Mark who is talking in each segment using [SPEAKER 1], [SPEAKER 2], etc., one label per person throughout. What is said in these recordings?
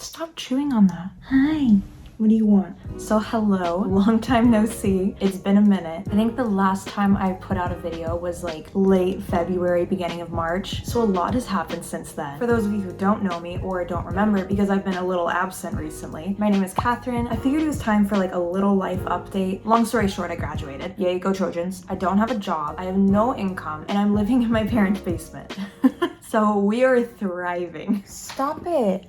[SPEAKER 1] Stop chewing on that. Hi. What do you want? So hello, long time no see. It's been a minute. I think the last time I put out a video was like late February, beginning of March. So a lot has happened since then. For those of you who don't know me or don't remember, because I've been a little absent recently, my name is Catherine. I figured it was time for like a little life update. Long story short, I graduated. Yay, go Trojans. I don't have a job. I have no income and I'm living in my parents' basement. So we are thriving. Stop it.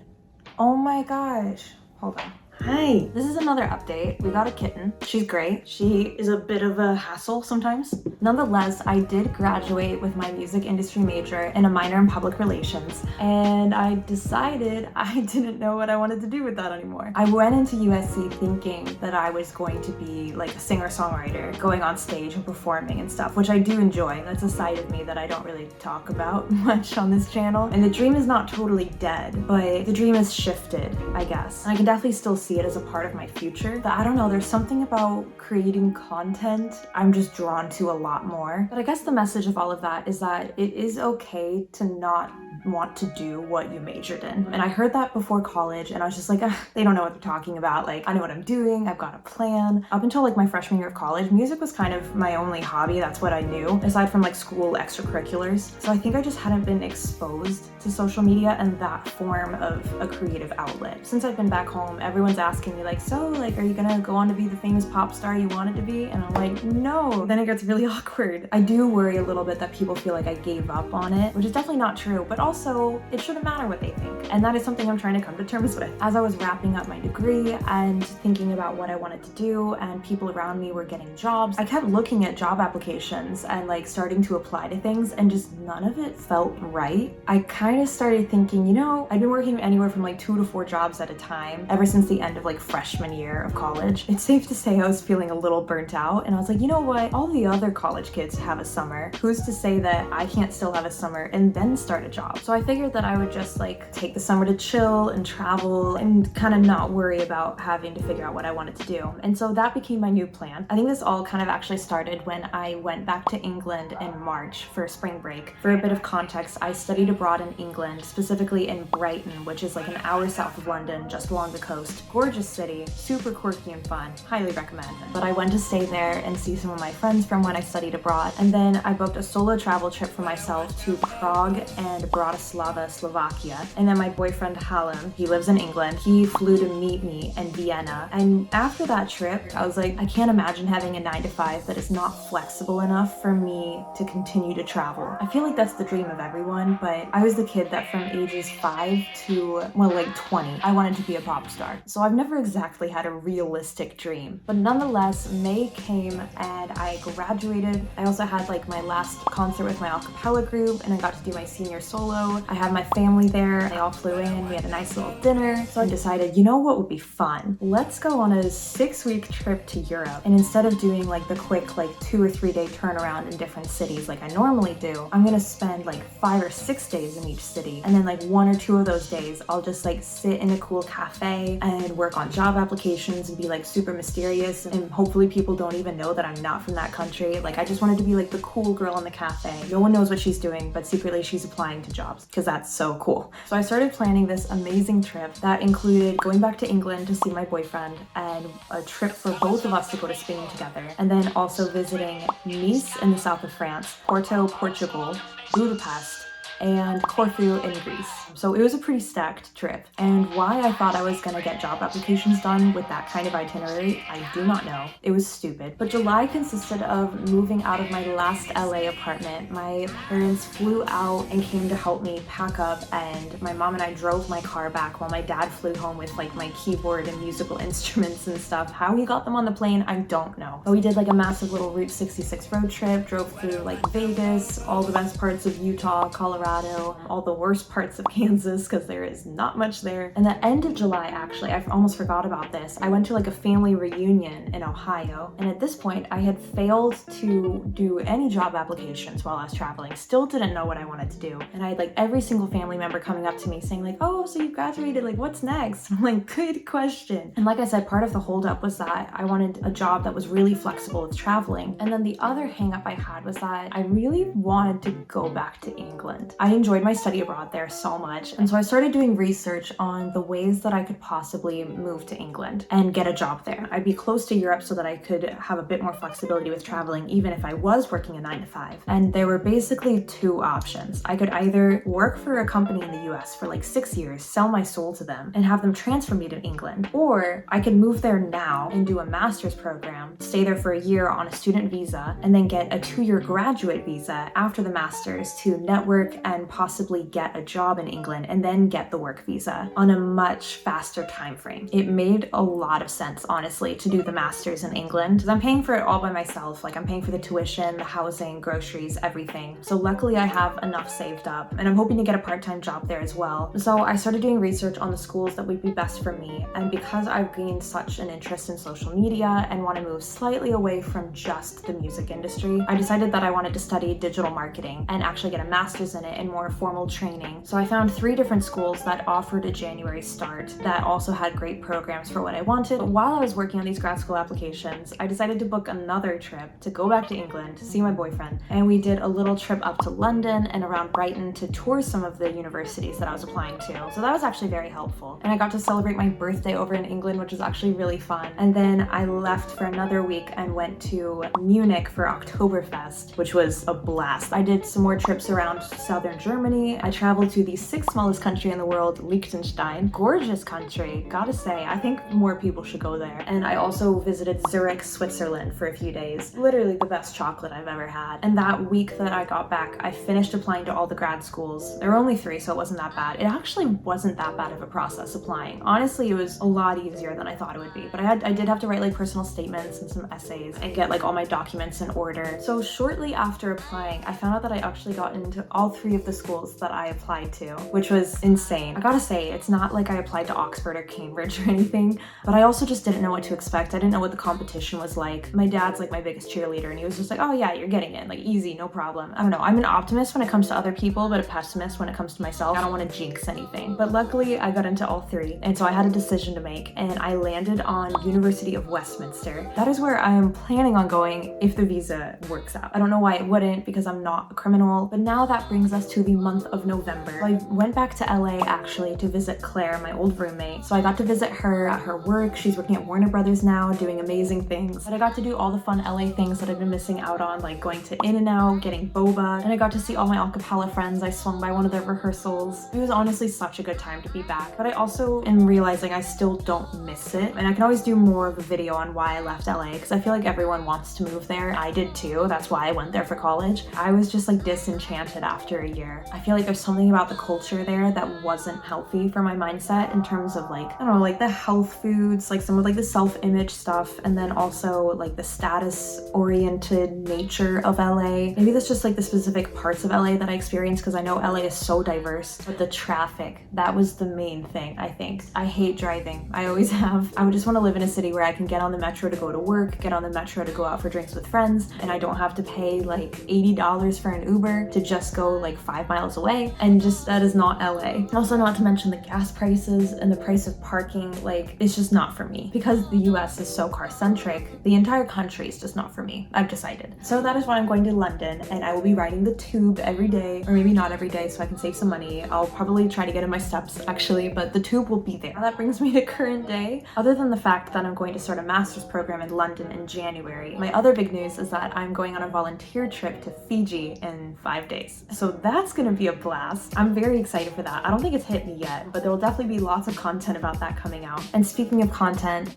[SPEAKER 1] Oh my gosh. Hold on. Hi, this is another update. We got a kitten. She's great. She is a bit of a hassle sometimes. Nonetheless, I did graduate with my music industry major and a minor in public relations, and I decided I didn't know what I wanted to do with that anymore. I went into USC thinking that I was going to be like a singer-songwriter, going on stage and performing and stuff, which I do enjoy. That's a side of me that I don't really talk about much on this channel. And the dream is not totally dead, but the dream has shifted, I guess. And I can definitely still see it as a part of my future, but I don't know, there's something about creating content I'm just drawn to a lot more. But I guess the message of all of that is that it is okay to not want to do what you majored in. And I heard that before college and I was just like, they don't know what they're talking about. Like, I know what I'm doing, I've got a plan. Up until like my freshman year of college, music was kind of my only hobby. That's what I knew, aside from like school extracurriculars. So I think I just hadn't been exposed to social media and that form of a creative outlet. Since I've been back home, everyone's asking me like, so like, are you gonna go on to be the famous pop star you wanted to be? And I'm like, no. Then it gets really awkward. I do worry a little bit that people feel like I gave up on it, which is definitely not true, but also it shouldn't matter what they think. And that is something I'm trying to come to terms with. As I was wrapping up my degree and thinking about what I wanted to do and people around me were getting jobs, I kept looking at job applications and like starting to apply to things and just none of it felt right. I kind of started thinking, you know, I'd been working anywhere from like 2 to 4 jobs at a time ever since the end of like freshman year of college. It's safe to say I was feeling a little burnt out and I was like, you know what? All the other college kids have a summer. Who's to say that I can't still have a summer and then start a job? So I figured that I would just like take the summer to chill and travel and kind of not worry about having to figure out what I wanted to do. And so that became my new plan. I think this all kind of actually started when I went back to England in March for spring break. For a bit of context, I studied abroad in England, specifically in Brighton, which is like an hour south of London, just along the coast. Gorgeous city, super quirky and fun, highly recommend it. But I went to stay there and see some of my friends from when I studied abroad. And then I booked a solo travel trip for myself to Prague and Bratislava, Slovakia. And then my boyfriend Hallam, he lives in England, he flew to meet me in Vienna. And after that trip, I was like, I can't imagine having a 9-to-5 that is not flexible enough for me to continue to travel. I feel like that's the dream of everyone, but I was the kid that from ages 5 to, well, like 20, I wanted to be a pop star. So I've never exactly had a realistic dream. But nonetheless, May came and I graduated. I also had like my last concert with my a cappella group and I got to do my senior solo. I had my family there. They all flew in. We had a nice little dinner. So I decided, you know what would be fun? Let's go on a 6-week trip to Europe. And instead of doing like the quick like 2 or 3 day turnaround in different cities like I normally do, I'm gonna spend like 5 or 6 days in each city. And then like 1 or 2 of those days, I'll just like sit in a cool cafe and work on job applications and be like super mysterious. And hopefully people don't even know that I'm not from that country. Like I just wanted to be like the cool girl in the cafe. No one knows what she's doing, but secretly she's applying to jobs because that's so cool. So I started planning this amazing trip that included going back to England to see my boyfriend and a trip for both of us to go to Spain together. And then also visiting Nice in the south of France, Porto, Portugal, Budapest, and Corfu in Greece. So it was a pretty stacked trip. And why I thought I was gonna get job applications done with that kind of itinerary, I do not know. It was stupid. But July consisted of moving out of my last LA apartment. My parents flew out and came to help me pack up, and my mom and I drove my car back while my dad flew home with like my keyboard and musical instruments and stuff. How he got them on the plane, I don't know. But we did like a massive little Route 66 road trip, drove through like Vegas, all the best parts of Utah, Colorado, all the worst parts of Kansas because there is not much there. And the end of July, actually, I almost forgot about this. I went to like a family reunion in Ohio. And at this point, I had failed to do any job applications while I was traveling. Still didn't know what I wanted to do. And I had like every single family member coming up to me saying like, oh, so you graduated, like what's next? I'm like, good question. And like I said, part of the holdup was that I wanted a job that was really flexible with traveling. And then the other hang up I had was that I really wanted to go back to England. I enjoyed my study abroad there so much, and so I started doing research on the ways that I could possibly move to England and get a job there. I'd be close to Europe so that I could have a bit more flexibility with traveling even if I was working a 9 to 5. And there were basically two options. I could either work for a company in the US for like 6 years, sell my soul to them, and have them transfer me to England, or I could move there now and do a master's program, stay there for a year on a student visa, and then get a 2-year graduate visa after the master's to network and possibly get a job in England and then get the work visa on a much faster time frame. It made a lot of sense, honestly, to do the master's in England because I'm paying for it all by myself. Like, I'm paying for the tuition, the housing, groceries, everything. So luckily I have enough saved up, and I'm hoping to get a part-time job there as well. So I started doing research on the schools that would be best for me, and because I've gained such an interest in social media and want to move slightly away from just the music industry, I decided that I wanted to study digital marketing and actually get a master's in it and more formal training. So I found 3 different schools that offered a January start that also had great programs for what I wanted. But while I was working on these grad school applications, I decided to book another trip to go back to England to see my boyfriend, and we did a little trip up to London and around Brighton to tour some of the universities that I was applying to. So that was actually very helpful, and I got to celebrate my birthday over in England, which was actually really fun. And then I left for another week and went to Munich for Oktoberfest, which was a blast. I did some more trips around southern Germany. I traveled to the 6th smallest country in the world, Liechtenstein. Gorgeous country, gotta say. I think more people should go there. And I also visited Zurich, Switzerland for a few days. Literally the best chocolate I've ever had. And that week that I got back, I finished applying to all the grad schools. There were only 3, so it wasn't that bad. It actually wasn't that bad of a process applying. Honestly, it was a lot easier than I thought it would be. But I did have to write like personal statements and some essays and get like all my documents in order. So shortly after applying, I found out that I actually got into all 3 of the schools that I applied to, which was insane. I gotta say, it's not like I applied to Oxford or Cambridge or anything, but I also just didn't know what to expect. I didn't know what the competition was like. My dad's like my biggest cheerleader, and he was just like, oh yeah, you're getting in, like easy, no problem. I don't know, I'm an optimist when it comes to other people, but a pessimist when it comes to myself. I don't want to jinx anything. But luckily I got into all 3, and so I had a decision to make, and I landed on University of Westminster. That is where I am planning on going if the visa works out. I don't know why it wouldn't, because I'm not a criminal. But now that brings us to the month of November. So I went back to LA actually to visit Claire, my old roommate. So I got to visit her at her work. She's working at Warner Brothers now, doing amazing things. But I got to do all the fun LA things that I've been missing out on, like going to In-N-Out, getting boba, and I got to see all my acapella friends. I swung by one of their rehearsals. It was honestly such a good time to be back. But I also am realizing I still don't miss it, and I can always do more of a video on why I left LA, because I feel like everyone wants to move there. I did too. That's why I went there for college. I was just like disenchanted after a year. I feel like there's something about the culture there that wasn't healthy for my mindset in terms of like, I don't know, like the health foods, like some of like the self-image stuff, and then also like the status-oriented nature of LA. Maybe that's just like the specific parts of LA that I experienced, because I know LA is so diverse, but the traffic, that was the main thing, I think. I hate driving. I always have. I would just want to live in a city where I can get on the metro to go to work, get on the metro to go out for drinks with friends, and I don't have to pay like $80 for an Uber to just go like 5 miles away. And just, that is not LA. Also, not to mention the gas prices and the price of parking, like it's just not for me. Because the US is so car-centric, the entire country is just not for me. I've decided. So that is why I'm going to London, and I will be riding the tube every day, or maybe not every day so I can save some money. I'll probably try to get in my steps actually, but the tube will be there. Now that brings me to current day. Other than the fact that I'm going to start a master's program in London in January, my other big news is that I'm going on a volunteer trip to Fiji in 5 days. So that's gonna be a blast. I'm very excited for that. I don't think it's hit me yet, but there will definitely be lots of content about that coming out. And speaking of content,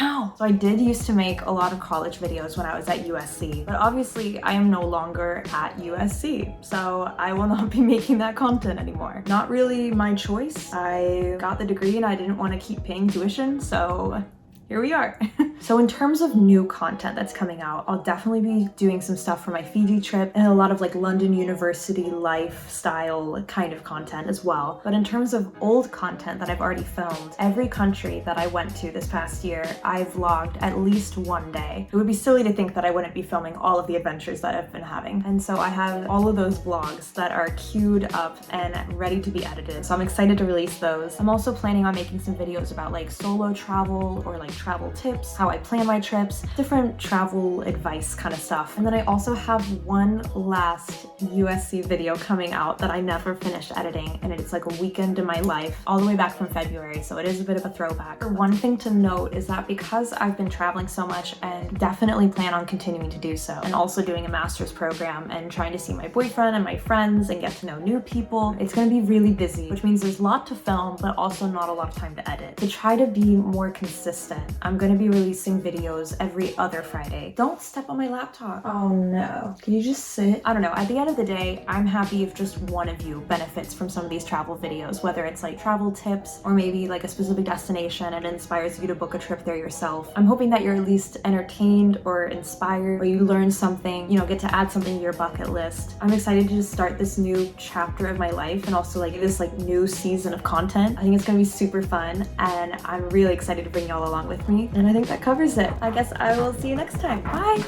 [SPEAKER 1] ow! So I did used to make a lot of college videos when I was at USC, but obviously I am no longer at USC, so I will not be making that content anymore. Not really my choice. I got the degree and I didn't want to keep paying tuition, so here we are. So in terms of new content that's coming out, I'll definitely be doing some stuff for my Fiji trip and a lot of like London University lifestyle kind of content as well. But in terms of old content that I've already filmed, every country that I went to this past year, I vlogged at least one day. It would be silly to think that I wouldn't be filming all of the adventures that I've been having. And so I have all of those vlogs that are queued up and ready to be edited. So I'm excited to release those. I'm also planning on making some videos about like solo travel or like travel tips, how I plan my trips, different travel advice kind of stuff. And then I also have one last USC video coming out that I never finished editing, and it's like a weekend in my life, all the way back from February, so it is a bit of a throwback. One thing to note is that because I've been traveling so much and definitely plan on continuing to do so, and also doing a master's program and trying to see my boyfriend and my friends and get to know new people, it's gonna be really busy, which means there's a lot to film, but also not a lot of time to edit. To try to be more consistent, I'm gonna be releasing videos every other Friday. Don't step on my laptop. Oh no. Can you just sit? I don't know. At the end of the day, I'm happy if just one of you benefits from some of these travel videos, whether it's like travel tips or maybe like a specific destination and it inspires you to book a trip there yourself. I'm hoping that you're at least entertained or inspired, or you learn something, you know, get to add something to your bucket list. I'm excited to just start this new chapter of my life and also like this like new season of content. I think it's gonna be super fun and I'm really excited to bring y'all along with me. And I think that covers it. I guess I will see you next time. Bye!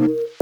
[SPEAKER 1] Thank you.